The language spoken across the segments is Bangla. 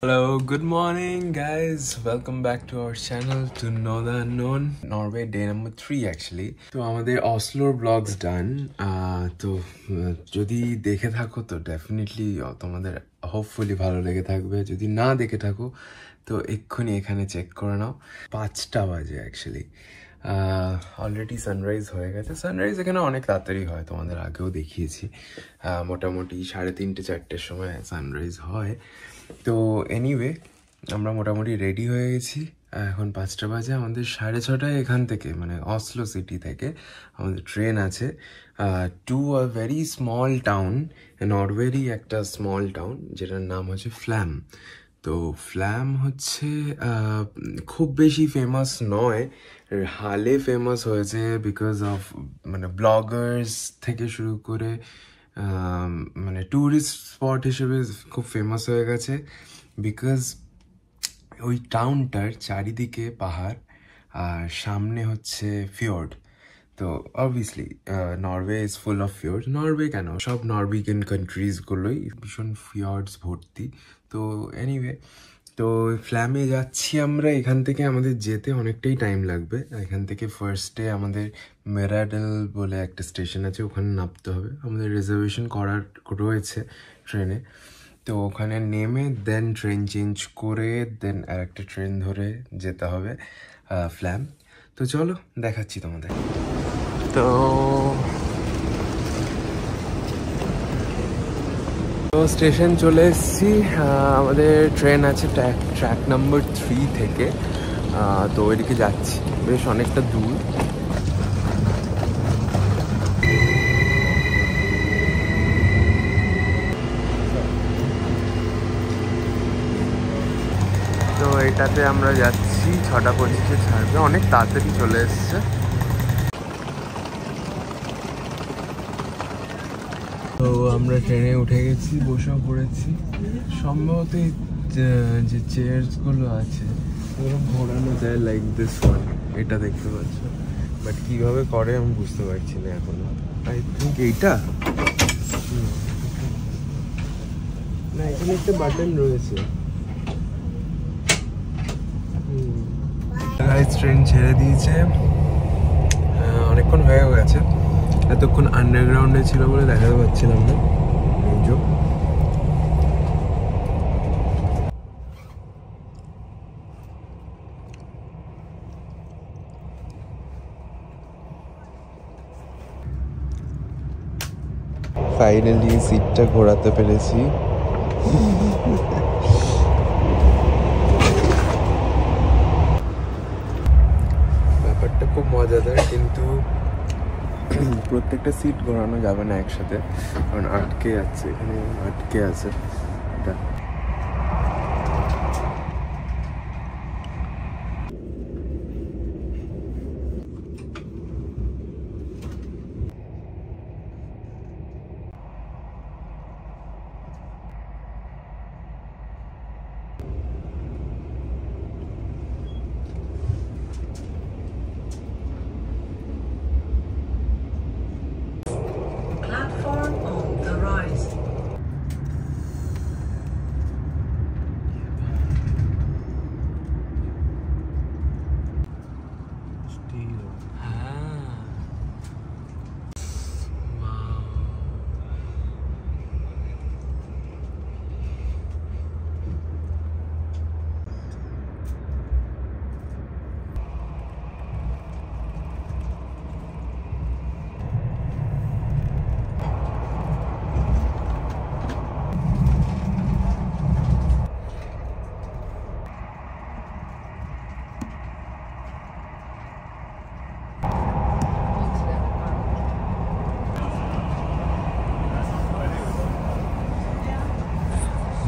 Hello, good morning guys. Welcome back to our channel to know the unknown. Norway day number 3 actually. তো আমাদের অসলোর ব্লগস ডান। তো যদি দেখে থাকো তো ডেফিনেটলি তোমাদের হোপফুলি ভালো লেগে থাকবে। যদি না দেখে থাকো তো এক্ষুনি এখানে চেক করে নাও। 5টা বাজে অ্যাকচুয়ালি। অলরেডি সানরাইজ হয়ে গেছে। সানরাইজ এখানে অনেক তাড়াতাড়ি হয়, তোমাদের আগেও দেখিয়েছি। মোটামুটি 3:30-4টের সময় সানরাইজ হয়। তো এনিওয়ে আমরা মোটামুটি রেডি হয়ে গেছি। এখন 5টা বাজে। আমাদের 6:30টায় এখান থেকে মানে অসলো সিটি থেকে আমাদের ট্রেন আছে to a very small town, নরওয়েরই একটা স্মল টাউন যেটার নাম হচ্ছে ফ্ল্যাম। তো ফ্ল্যাম হচ্ছে খুব বেশি ফেমাস নয়, হালে ফেমাস হয়েছে বিকজ অফ মানে ব্লগার্স থেকে শুরু করে মানে ট্যুরিস্ট স্পট হিসেবে খুব ফেমাস হয়ে গেছে। বিকজ ওই টাউনটার চারিদিকে পাহাড় আর সামনে হচ্ছে ফিওর্ড। তো obviously Norway is full of fjord. Norway কেন, সব নরওয়েজিয়ান কান্ট্রিজগুলোই ভীষণ ফিওর্ডস ভর্তি। তো এনিওয়ে তো ফ্ল্যামে যাচ্ছি আমরা। এখান থেকে আমাদের যেতে অনেকটাই টাইম লাগবে। এখান থেকে ফার্স্টে আমাদের মেরাডেল বলে একটা স্টেশন আছে, ওখানে নামতে হবে। আমাদের রিজার্ভেশন করার রয়েছে ট্রেনে। তো ওখানে নেমে দেন ট্রেন চেঞ্জ করে দেন আর একটা ট্রেন ধরে যেতে হবে ফ্ল্যাম। তো চলো দেখাচ্ছি তোমাদের। তো স্টেশন চলে এসেছি। আমাদের ট্রেন আছে ট্র্যাক নাম্বার 3 থেকে। তো ওইদিকে যাচ্ছি, বেশ অনেকটা দূর। তো এটাতে আমরা যাচ্ছি, 6:25-এ ছাড়বে, অনেক তাড়াতাড়ি চলে এসছে। তো আমরা ট্রেনে উঠে গেছি, বসেও পড়েছি। সম্ভবত যে চেয়ারসগুলো আছে ওগুলো ঘোরানো যায় লাইক দিস ওয়ান, এটা দেখতে পাচ্ছ। বাট কীভাবে করে আমি বুঝতে পারছি না এখনো। আই থিঙ্ক এইটা না, এখানে একটা বাটন রয়েছে। ট্রেন ছেড়ে দিয়েছে, অনেকক্ষণ হয়ে গেছে। এতক্ষণ আন্ডারগ্রাউন্ডে ছিল বলে দেখাতে পারছিলাম না। ফাইনালি সিটটা ঘোরাতে পেরেছি। ব্যাপারটা খুব মজাদার, কিন্তু প্রত্যেকটা সিট ঘোরানো যাবে না একসাথে, কারণ আটকে যাচ্ছে, এখানে আটকে আছে এটা।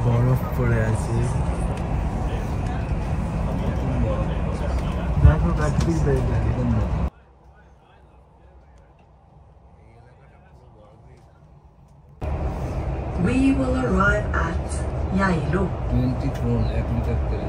বরফ পড়ে আছে, দেখো কাটপিস দেয়। We will arrive at Geilo. 20 krone 1 liter তেল।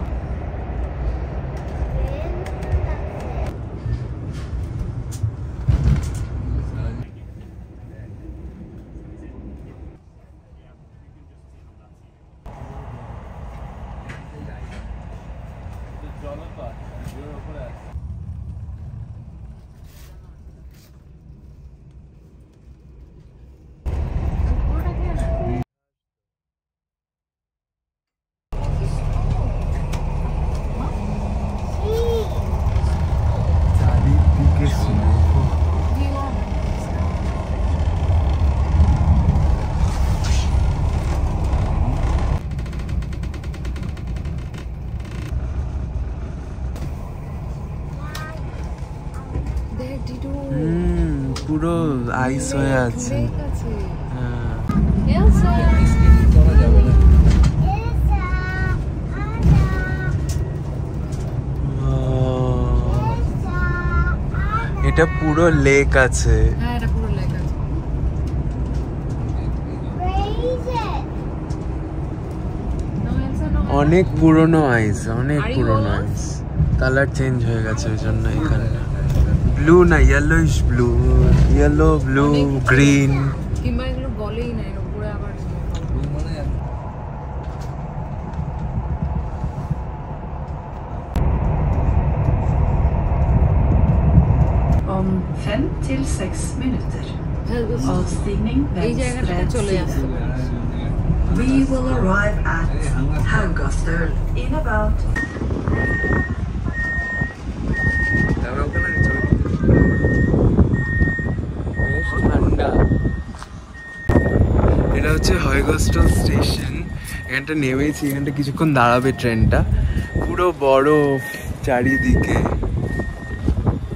পুরো আইস হয়ে আছে। করা যাবে না। এটা পুরো লেক আছে। হ্যাঁ এটা পুরো লেক আছে। অনেক পুরনো আইস, অনেক পুরনো আইস। কালার চেঞ্জ হয়ে গেছে ওই জন্য এখানে ব্লু না yellowish blue, yellow blue green. কিংবা এগুলো বলেই না, এর উপরে আবার মানে 5 til 6 minutter. এই Avstigning ved জায়গাটাতে চলে Stred আসছে। side. We will arrive at Haugastøl in about ঠান্ডা। এটা হচ্ছে হয়গস্টল স্টেশন। এখানটা নেমেছি, এখানটা কিছুক্ষণ দাঁড়াবে ট্রেনটা। পুরো বরফ চারিদিকে,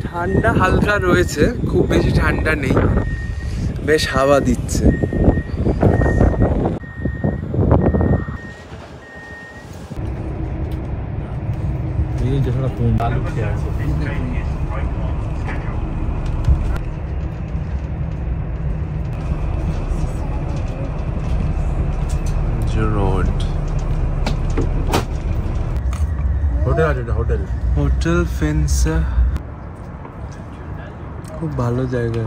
ঠান্ডা হালকা রয়েছে, খুব বেশি ঠান্ডা নেই, বেশ হাওয়া দিচ্ছে। এই যে সারা কোন আলু খেয়ে আছে। রোড হোটেল আছে, হোটেল হোটেল ফেন্সা, খুব ভালো জায়গা।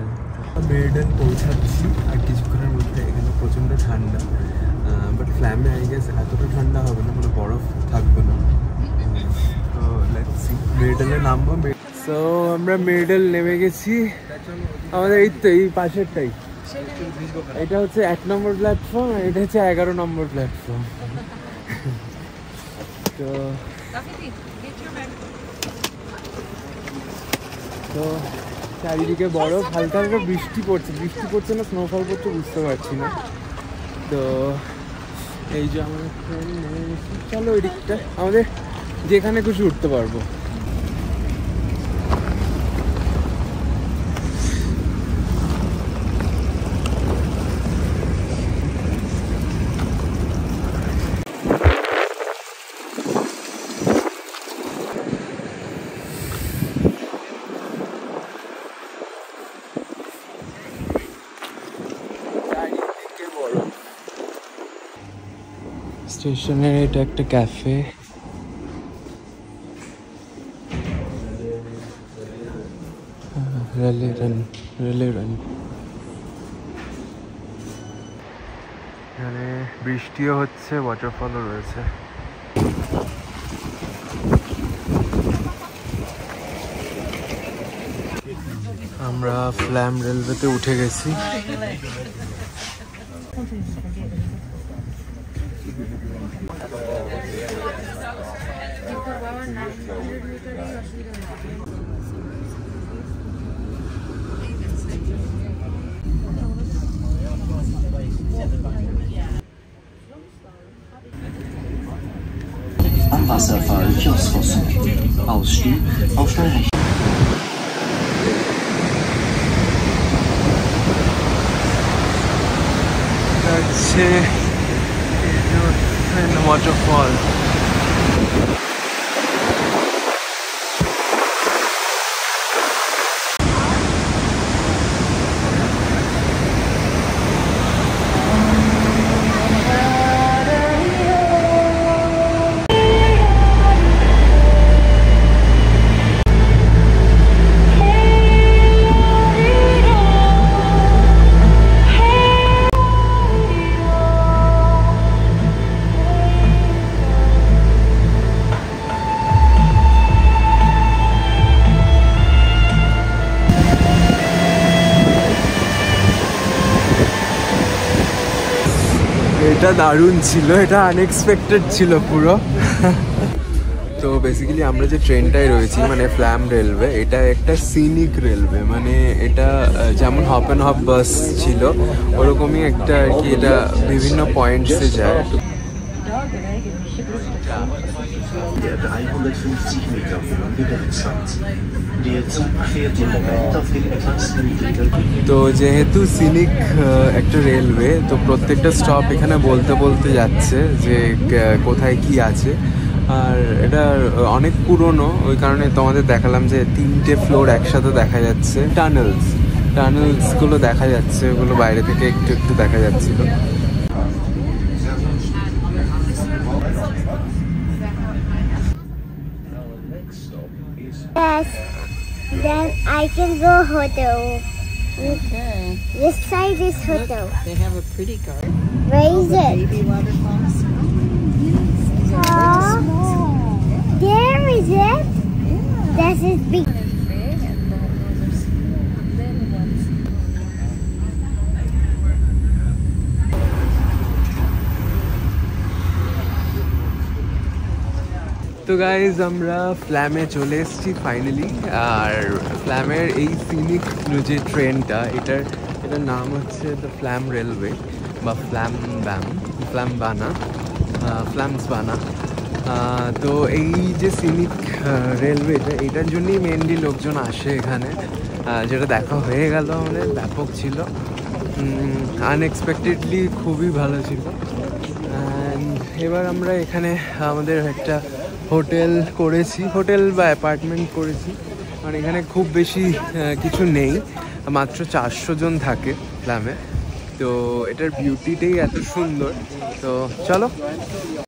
মেরিডেন পৌঁছাচ্ছি আর কিছুক্ষণের মধ্যে। এখানে প্রচণ্ড ঠান্ডা, বাট ফ্ল্যামে আই গেস এতটা ঠান্ডা হবে না, কোনো বরফ থাকবে না। তো লেটস সি, মেরিডেলে নামবো। সো আমরা মেরিডেল নেমে গেছি। আমাদের এই তো এই পাশেরটাই, এটা হচ্ছে 1 নম্বর প্ল্যাটফর্ম, আর এটা হচ্ছে 11 নম্বর প্ল্যাটফর্ম। তো তো চারিদিকে বরফ, হালকা হালকা বৃষ্টি পড়ছে, না স্নোফল পড়ছে বুঝতে পারছি না। তো এই যে আমাদের ট্রেন নেমে গেছি, চলো ওই দিকটা, আমাদের যেখানে খুশি উঠতে পারবো। স্টেশনের এটা একটা ক্যাফে। রেলে রান। এখানে বৃষ্টিও হচ্ছে, ওয়াটারফলও রয়েছে। আমরা ফ্ল্যাম রেলওয়েতে উঠে গেছি। Am Wasserfall Kioskfossen. Ausstieg auf der rechten. That's waterfall. এটা দারুণ ছিল, এটা আনএক্সপেক্টেড ছিল পুরো। তো বেসিক্যালি আমরা যে ট্রেনটায় রয়েছি মানে ফ্ল্যাম রেলওয়ে, এটা একটা সিনিক রেলওয়ে, মানে এটা যেমন হপ অ্যান্ড হপ বাস ছিল ওরকমই একটা আর কি, এটা বিভিন্ন পয়েন্টসে যায়। Der 350 Meter hohen Gewächshaus. Der Zug fährt im Moment auf dem etwas niedrigen. তো যেহেতু সিনিক একটা রেলওয়ে, তো প্রত্যেকটা স্টপ এখানে বলতে বলতে যাচ্ছে যে কোথায় কি আছে। আর এটা অনেক পুরনো, ওই কারণে তোমাদের দেখালাম যে 3টে ফ্লোর একসাথে দেখা যাচ্ছে। টানেলসগুলো দেখা যাচ্ছে, ওগুলো বাইরে থেকে একটু একটু দেখা যাচ্ছিল। Yes, then I can go hotel. Okay. This side is hotel. They have a pretty garden. Where is it? Baby waterfalls. Oh, there is it. This is big. Big and those are little ones. তো গাইজ আমরা ফ্ল্যামে চলে এসেছি ফাইনালি। আর ফ্ল্যামের এই সিনিক যে ট্রেনটা, এটার নাম হচ্ছে দ্য ফ্ল্যাম রেলওয়ে বা ফ্ল্যামসবানা। তো এই যে সিনিক রেলওয়েটা, এটার জন্যই মেনলি লোকজন আসে এখানে। যেটা দেখা হয়ে গেল আমাদের, ব্যাপক ছিল, আনএক্সপেক্টেডলি খুবই ভালো ছিল। অ্যান্ড এবার আমরা এখানে আমাদের একটা হোটেল বা অ্যাপার্টমেন্ট করেছি। আর এখানে খুব বেশি কিছু নেই, মাত্র 400 জন থাকে ফ্ল্যামে। তো এটার বিউটিটাই এত সুন্দর। তো চলো।